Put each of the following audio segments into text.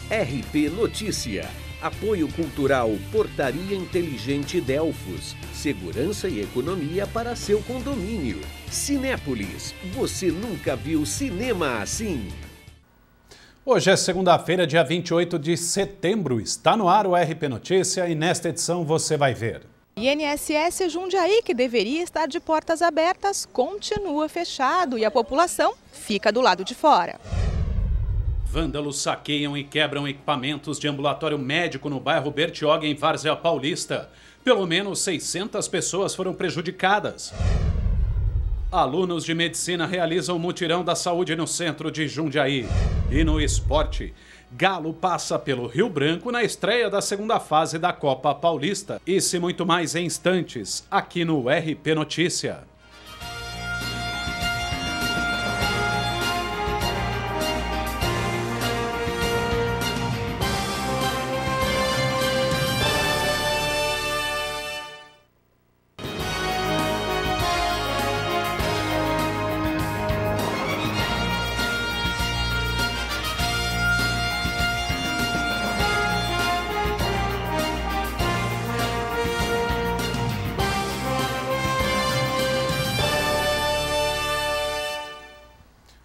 RP Notícia. Apoio Cultural Portaria Inteligente Delfos. Segurança e economia para seu condomínio. Cinépolis. Você nunca viu cinema assim. Hoje é segunda-feira, dia 28 de setembro. Está no ar o RP Notícia e nesta edição você vai ver. INSS Jundiaí, que deveria estar de portas abertas, continua fechado e a população fica do lado de fora. Vândalos saqueiam e quebram equipamentos de ambulatório médico no bairro Bertioga, em Várzea Paulista. Pelo menos 600 pessoas foram prejudicadas. Alunos de medicina realizam o mutirão da saúde no centro de Jundiaí. E no esporte, Galo passa pelo Rio Branco na estreia da segunda fase da Copa Paulista. Isso e muito mais em instantes, aqui no RP Notícia.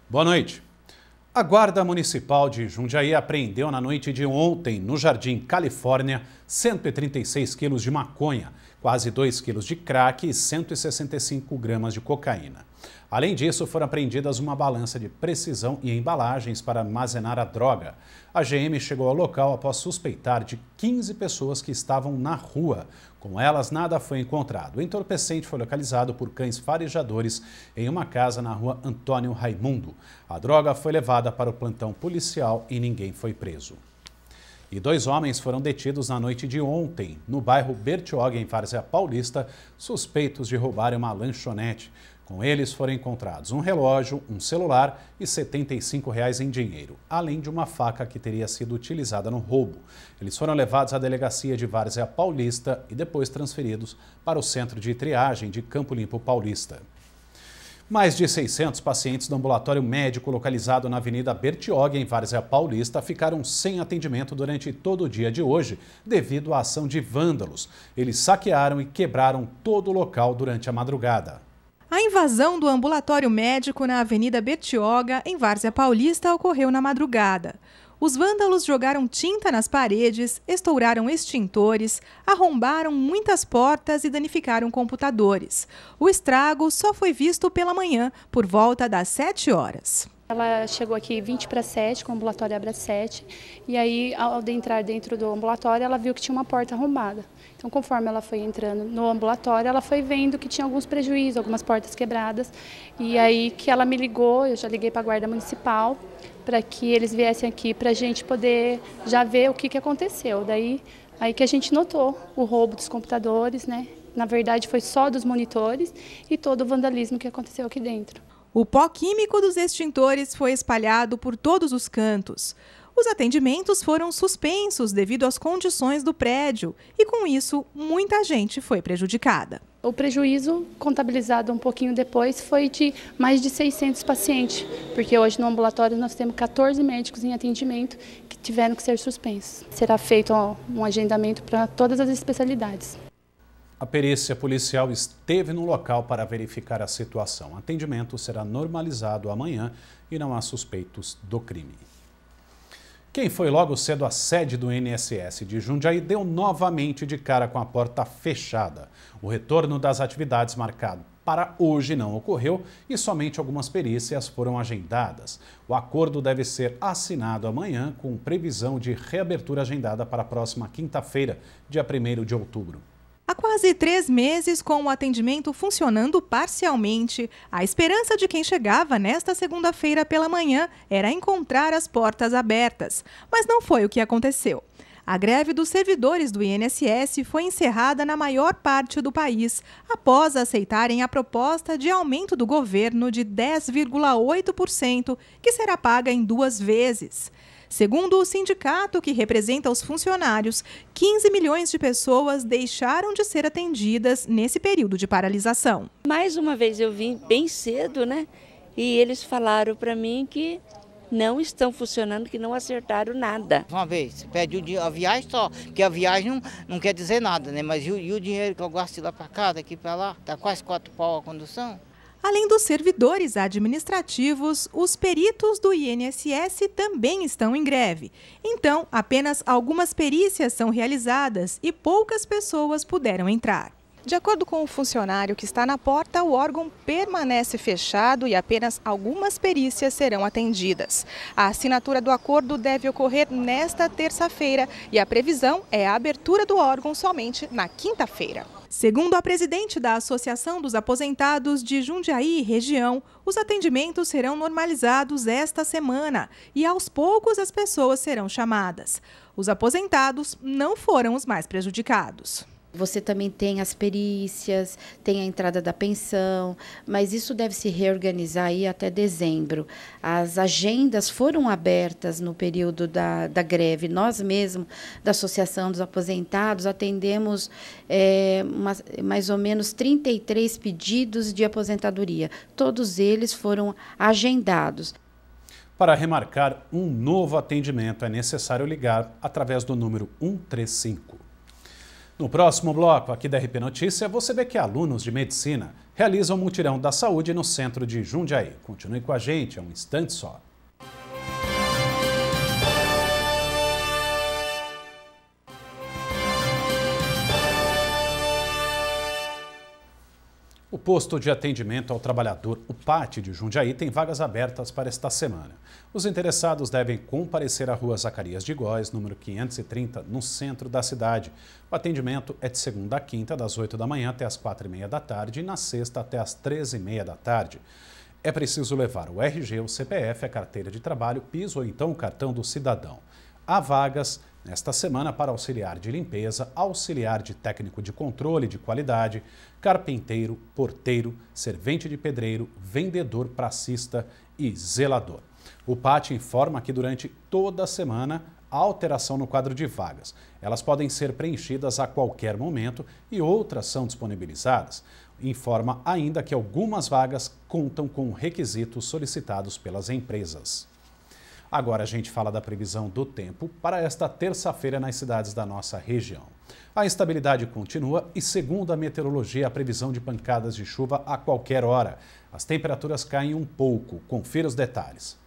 Boa noite. A Guarda Municipal de Jundiaí apreendeu na noite de ontem, no Jardim Califórnia, 136 quilos de maconha, quase 2 quilos de crack e 165 gramas de cocaína. Além disso, foram apreendidas uma balança de precisão e embalagens para armazenar a droga. A GM chegou ao local após suspeitar de 15 pessoas que estavam na rua. Com elas, nada foi encontrado. O entorpecente foi localizado por cães farejadores em uma casa na rua Antônio Raimundo. A droga foi levada para o plantão policial e ninguém foi preso. E 2 homens foram detidos na noite de ontem, no bairro Bertioga, em Várzea Paulista, suspeitos de roubarem uma lanchonete. Com eles foram encontrados um relógio, um celular e R$ 75 em dinheiro, além de uma faca que teria sido utilizada no roubo. Eles foram levados à delegacia de Várzea Paulista e depois transferidos para o centro de triagem de Campo Limpo Paulista. Mais de 600 pacientes do ambulatório médico localizado na Avenida Bertioga, em Várzea Paulista, ficaram sem atendimento durante todo o dia de hoje, devido à ação de vândalos. Eles saquearam e quebraram todo o local durante a madrugada. A invasão do ambulatório médico na Avenida Bertioga, em Várzea Paulista, ocorreu na madrugada. Os vândalos jogaram tinta nas paredes, estouraram extintores, arrombaram muitas portas e danificaram computadores. O estrago só foi visto pela manhã, por volta das 7 horas. Ela chegou aqui 20 para 7, com o ambulatório abre às 7, e aí, ao entrar dentro do ambulatório, ela viu que tinha uma porta arrombada. Então, conforme ela foi entrando no ambulatório, ela foi vendo que tinha alguns prejuízos, algumas portas quebradas, e aí que ela me ligou, eu já liguei para a Guarda Municipal, para que eles viessem aqui para a gente poder já ver o que aconteceu. Daí aí que a gente notou o roubo dos computadores, né? Na verdade, foi só dos monitores e todo o vandalismo que aconteceu aqui dentro. O pó químico dos extintores foi espalhado por todos os cantos. Os atendimentos foram suspensos devido às condições do prédio e, com isso, muita gente foi prejudicada. O prejuízo, contabilizado um pouquinho depois, foi de mais de 600 pacientes, porque hoje no ambulatório nós temos 14 médicos em atendimento que tiveram que ser suspensos. Será feito um agendamento para todas as especialidades. A perícia policial esteve no local para verificar a situação. O atendimento será normalizado amanhã e não há suspeitos do crime. Quem foi logo cedo à sede do INSS de Jundiaí deu novamente de cara com a porta fechada. O retorno das atividades marcado para hoje não ocorreu e somente algumas perícias foram agendadas. O acordo deve ser assinado amanhã, com previsão de reabertura agendada para a próxima quinta-feira, dia 1º de outubro. Há quase 3 meses, com o atendimento funcionando parcialmente, a esperança de quem chegava nesta segunda-feira pela manhã era encontrar as portas abertas. Mas não foi o que aconteceu. A greve dos servidores do INSS foi encerrada na maior parte do país, após aceitarem a proposta de aumento do governo de 10,8%, que será paga em 2 vezes. Segundo o sindicato que representa os funcionários, 15 milhões de pessoas deixaram de ser atendidas nesse período de paralisação. Mais uma vez eu vim bem cedo, né? E eles falaram para mim que não estão funcionando, que não acertaram nada. Uma vez, pede a viagem só, porque a viagem não quer dizer nada, né? Mas e o dinheiro que eu gasto de lá para cá, daqui para lá, tá quase 4 pau a condução. Além dos servidores administrativos, os peritos do INSS também estão em greve. Então, apenas algumas perícias são realizadas e poucas pessoas puderam entrar. De acordo com o funcionário que está na porta, o órgão permanece fechado e apenas algumas perícias serão atendidas. A assinatura do acordo deve ocorrer nesta terça-feira e a previsão é a abertura do órgão somente na quinta-feira. Segundo a presidente da Associação dos Aposentados de Jundiaí e região, os atendimentos serão normalizados esta semana e aos poucos as pessoas serão chamadas. Os aposentados não foram os mais prejudicados. Você também tem as perícias, tem a entrada da pensão, mas isso deve se reorganizar aí até dezembro. As agendas foram abertas no período da greve. Nós mesmos, da Associação dos Aposentados, atendemos mais ou menos 33 pedidos de aposentadoria. Todos eles foram agendados. Para remarcar um novo atendimento, é necessário ligar através do número 135. No próximo bloco aqui da RP Notícia, você vê que alunos de medicina realizam um mutirão da saúde no centro de Jundiaí. Continue com a gente, é um instante só. O posto de atendimento ao trabalhador, o PAT de Jundiaí, tem vagas abertas para esta semana. Os interessados devem comparecer à rua Zacarias de Góes, número 530, no centro da cidade. O atendimento é de segunda a quinta, das 8 da manhã até as 4h30 da tarde e na sexta até as 13h30 da tarde. É preciso levar o RG, o CPF, a carteira de trabalho, piso ou então o cartão do cidadão. Há vagas nesta semana para auxiliar de limpeza, auxiliar de técnico de controle de qualidade, carpinteiro, porteiro, servente de pedreiro, vendedor, pracista e zelador. O PAT informa que durante toda a semana há alteração no quadro de vagas. Elas podem ser preenchidas a qualquer momento e outras são disponibilizadas. Informa ainda que algumas vagas contam com requisitos solicitados pelas empresas. Agora a gente fala da previsão do tempo para esta terça-feira nas cidades da nossa região. A instabilidade continua e, segundo a meteorologia, a previsão de pancadas de chuva a qualquer hora. As temperaturas caem um pouco. Confira os detalhes.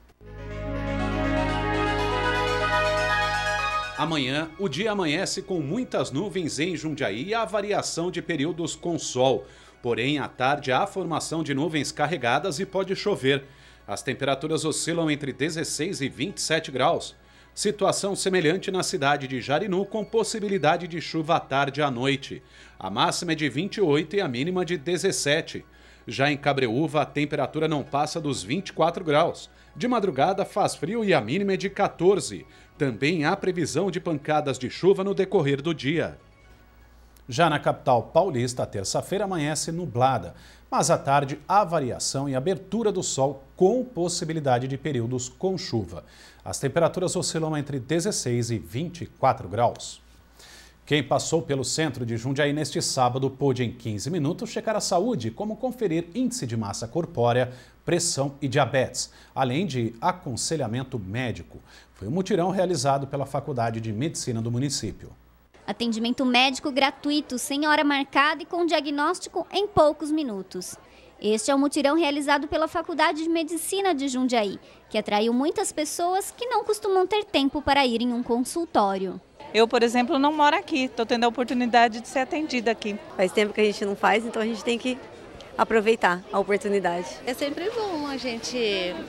Amanhã, o dia amanhece com muitas nuvens em Jundiaí e a variação de períodos com sol. Porém, à tarde há a formação de nuvens carregadas e pode chover. As temperaturas oscilam entre 16 e 27 graus. Situação semelhante na cidade de Jarinu, com possibilidade de chuva à tarde e à noite. A máxima é de 28 e a mínima de 17. Já em Cabreúva, a temperatura não passa dos 24 graus. De madrugada faz frio e a mínima é de 14. Também há previsão de pancadas de chuva no decorrer do dia. Já na capital paulista, a terça-feira amanhece nublada, mas à tarde há variação e abertura do sol com possibilidade de períodos com chuva. As temperaturas oscilam entre 16 e 24 graus. Quem passou pelo centro de Jundiaí neste sábado pôde, em 15 minutos, checar a saúde, como conferir índice de massa corpórea, pressão e diabetes, além de aconselhamento médico. Foi um mutirão realizado pela Faculdade de Medicina do município. Atendimento médico gratuito, sem hora marcada e com diagnóstico em poucos minutos. Este é o mutirão realizado pela Faculdade de Medicina de Jundiaí, que atraiu muitas pessoas que não costumam ter tempo para ir em um consultório. Eu, por exemplo, não moro aqui, estou tendo a oportunidade de ser atendida aqui. Faz tempo que a gente não faz, então a gente tem que aproveitar a oportunidade. É sempre bom a gente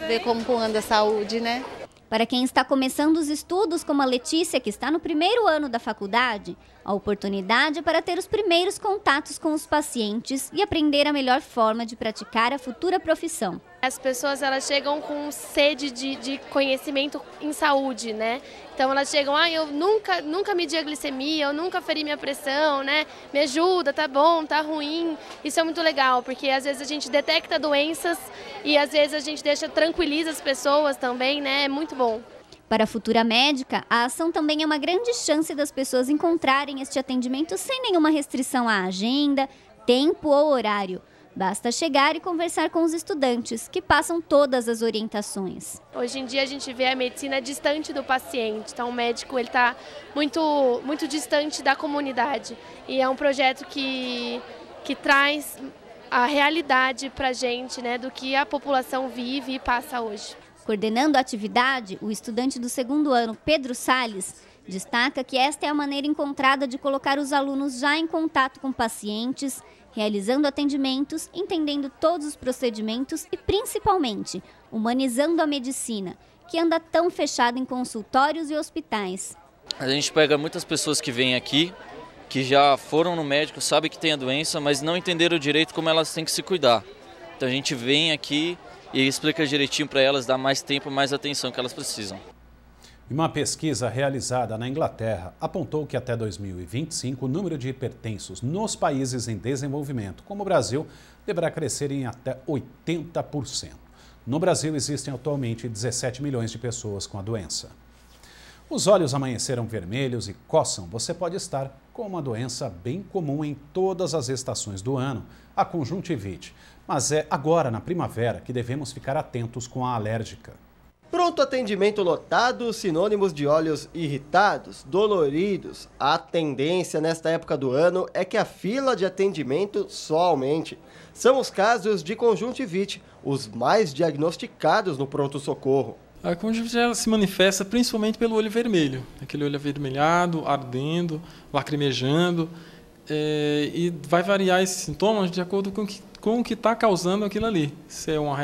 ver como anda a saúde, né? Para quem está começando os estudos, como a Letícia, que está no primeiro ano da faculdade, a oportunidade é para ter os primeiros contatos com os pacientes e aprender a melhor forma de praticar a futura profissão. As pessoas elas chegam com sede de conhecimento em saúde, né? Então elas chegam, eu nunca medi a glicemia, eu nunca feri minha pressão, né? Me ajuda, tá bom, tá ruim. Isso é muito legal, porque às vezes a gente detecta doenças e às vezes a gente tranquiliza as pessoas também, né? É muito bom. Para a futura médica, a ação também é uma grande chance das pessoas encontrarem este atendimento sem nenhuma restrição à agenda, tempo ou horário. Basta chegar e conversar com os estudantes, que passam todas as orientações. Hoje em dia a gente vê a medicina distante do paciente, então o médico está muito distante da comunidade. E é um projeto que traz a realidade para a gente, né, do que a população vive e passa hoje. Coordenando a atividade, o estudante do 2º ano, Pedro Salles, destaca que esta é a maneira encontrada de colocar os alunos já em contato com pacientes, realizando atendimentos, entendendo todos os procedimentos e, principalmente, humanizando a medicina, que anda tão fechada em consultórios e hospitais. A gente pega muitas pessoas que vêm aqui, que já foram no médico, sabem que tem a doença, mas não entenderam direito como elas têm que se cuidar. Então a gente vem aqui e explica direitinho para elas, dá mais tempo, mais atenção que elas precisam. Uma pesquisa realizada na Inglaterra apontou que até 2025 o número de hipertensos nos países em desenvolvimento, como o Brasil, deverá crescer em até 80%. No Brasil existem atualmente 17 milhões de pessoas com a doença. Os olhos amanheceram vermelhos e coçam. Você pode estar com uma doença bem comum em todas as estações do ano, a conjuntivite. Mas é agora, na primavera, que devemos ficar atentos com a alérgica. Pronto atendimento lotado, sinônimos de olhos irritados, doloridos. A tendência nesta época do ano é que a fila de atendimento só aumente. São os casos de conjuntivite, os mais diagnosticados no pronto-socorro. A conjuntivite ela se manifesta principalmente pelo olho vermelho, aquele olho avermelhado, ardendo, lacrimejando, e vai variar esses sintomas de acordo com o que está causando aquilo ali. Se é uma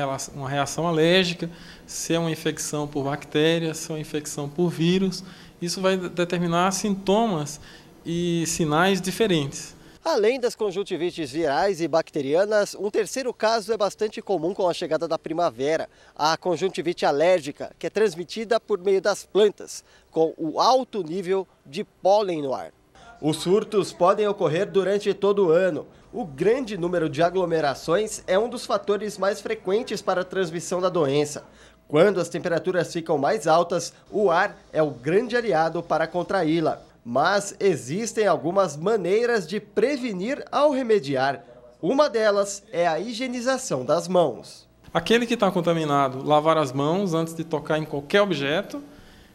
reação alérgica, se é uma infecção por bactérias, se é uma infecção por vírus, isso vai determinar sintomas e sinais diferentes. Além das conjuntivites virais e bacterianas, um terceiro caso é bastante comum com a chegada da primavera, a conjuntivite alérgica, que é transmitida por meio das plantas, com o alto nível de pólen no ar. Os surtos podem ocorrer durante todo o ano. O grande número de aglomerações é um dos fatores mais frequentes para a transmissão da doença. Quando as temperaturas ficam mais altas, o ar é o grande aliado para contraí-la. Mas existem algumas maneiras de prevenir ao remediar. Uma delas é a higienização das mãos. Aquele que está contaminado, lavar as mãos antes de tocar em qualquer objeto.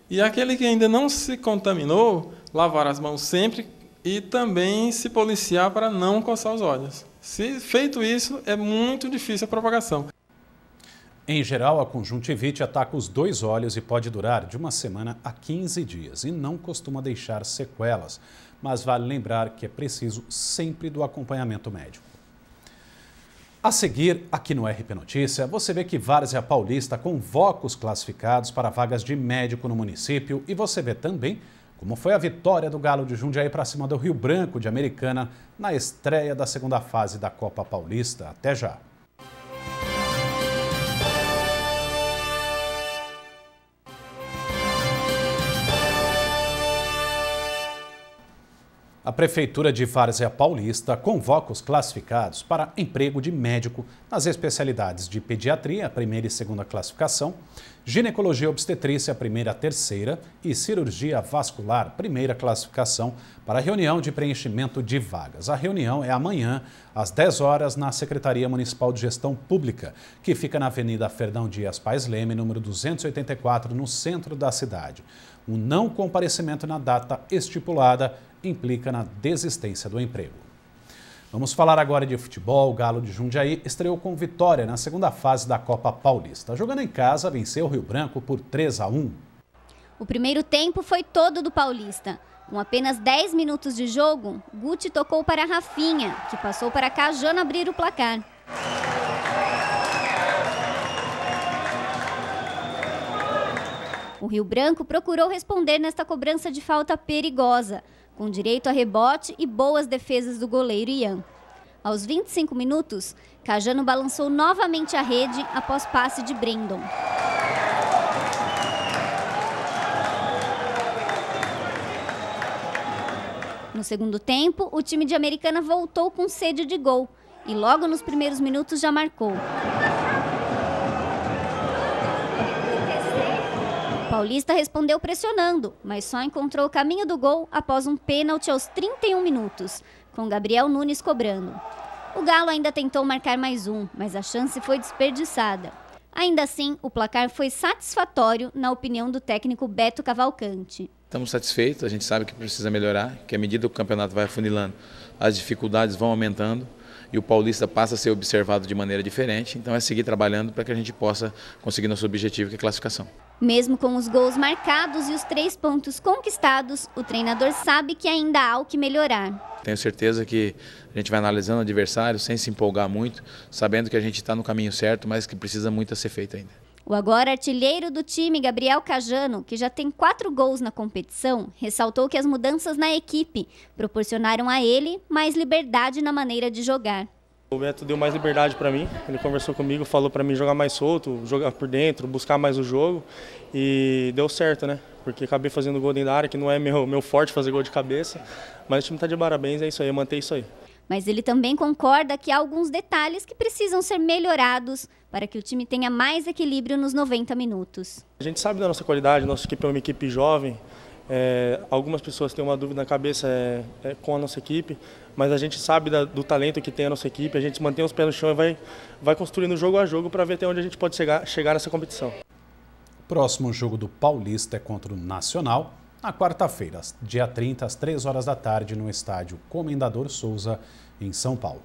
E aquele que ainda não se contaminou, lavar as mãos sempre e também se policiar para não coçar os olhos. Se feito isso, é muito difícil a propagação. Em geral, a conjuntivite ataca os 2 olhos e pode durar de 1 semana a 15 dias e não costuma deixar sequelas, mas vale lembrar que é preciso sempre do acompanhamento médico. A seguir, aqui no RP Notícia, você vê que Várzea Paulista convoca os classificados para vagas de médico no município e você vê também como foi a vitória do Galo de Jundiaí para cima do Rio Branco de Americana na estreia da 2ª fase da Copa Paulista. Até já! A Prefeitura de Várzea Paulista convoca os classificados para emprego de médico nas especialidades de pediatria, 1ª e 2ª classificação, ginecologia e obstetrícia, 1ª e 3ª e cirurgia vascular, 1ª classificação, para a reunião de preenchimento de vagas. A reunião é amanhã, às 10 horas, na Secretaria Municipal de Gestão Pública, que fica na Avenida Ferdão Dias Paes Leme, número 284, no centro da cidade. O não comparecimento na data estipulada implica na desistência do emprego. Vamos falar agora de futebol. O Galo de Jundiaí estreou com vitória na 2ª fase da Copa Paulista. Jogando em casa, venceu o Rio Branco por 3-1. O primeiro tempo foi todo do Paulista. Com apenas 10 minutos de jogo, Guti tocou para Rafinha, que passou para Cajano abrir o placar. O Rio Branco procurou responder nesta cobrança de falta perigosa, com direito a rebote e boas defesas do goleiro Ian. Aos 25 minutos, Cajano balançou novamente a rede após passe de Brandon. No segundo tempo, o time de Americana voltou com sede de gol e logo nos primeiros minutos já marcou. Paulista respondeu pressionando, mas só encontrou o caminho do gol após um pênalti aos 31 minutos, com Gabriel Nunes cobrando. O Galo ainda tentou marcar mais um, mas a chance foi desperdiçada. Ainda assim, o placar foi satisfatório, na opinião do técnico Beto Cavalcante. Estamos satisfeitos, a gente sabe que precisa melhorar, que à medida que o campeonato vai afunilando, as dificuldades vão aumentando e o paulista passa a ser observado de maneira diferente, então é seguir trabalhando para que a gente possa conseguir nosso objetivo, que é a classificação. Mesmo com os gols marcados e os 3 pontos conquistados, o treinador sabe que ainda há o que melhorar. Tenho certeza que a gente vai analisando o adversário sem se empolgar muito, sabendo que a gente está no caminho certo, mas que precisa muito a ser feito ainda. O agora artilheiro do time, Gabriel Cajano, que já tem 4 gols na competição, ressaltou que as mudanças na equipe proporcionaram a ele mais liberdade na maneira de jogar. O Beto deu mais liberdade para mim, ele conversou comigo, falou para mim jogar mais solto, jogar por dentro, buscar mais o jogo e deu certo, né? Porque acabei fazendo gol dentro da área, que não é meu forte fazer gol de cabeça, mas o time está de parabéns, é isso aí, manter isso aí. Mas ele também concorda que há alguns detalhes que precisam ser melhorados para que o time tenha mais equilíbrio nos 90 minutos. A gente sabe da nossa qualidade, nossa equipe é uma equipe jovem, algumas pessoas têm uma dúvida na cabeça com a nossa equipe, mas a gente sabe do talento que tem a nossa equipe, a gente mantém os pés no chão e vai construindo jogo a jogo para ver até onde a gente pode chegar nessa competição. O próximo jogo do Paulista é contra o Nacional, na quarta-feira, dia 30, às 3 horas da tarde, no estádio Comendador Souza, em São Paulo.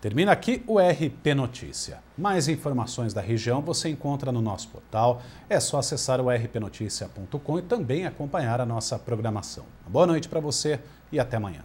Termina aqui o RP Notícia. Mais informações da região você encontra no nosso portal. É só acessar o rpnoticia.com e também acompanhar a nossa programação. Boa noite para você e até amanhã.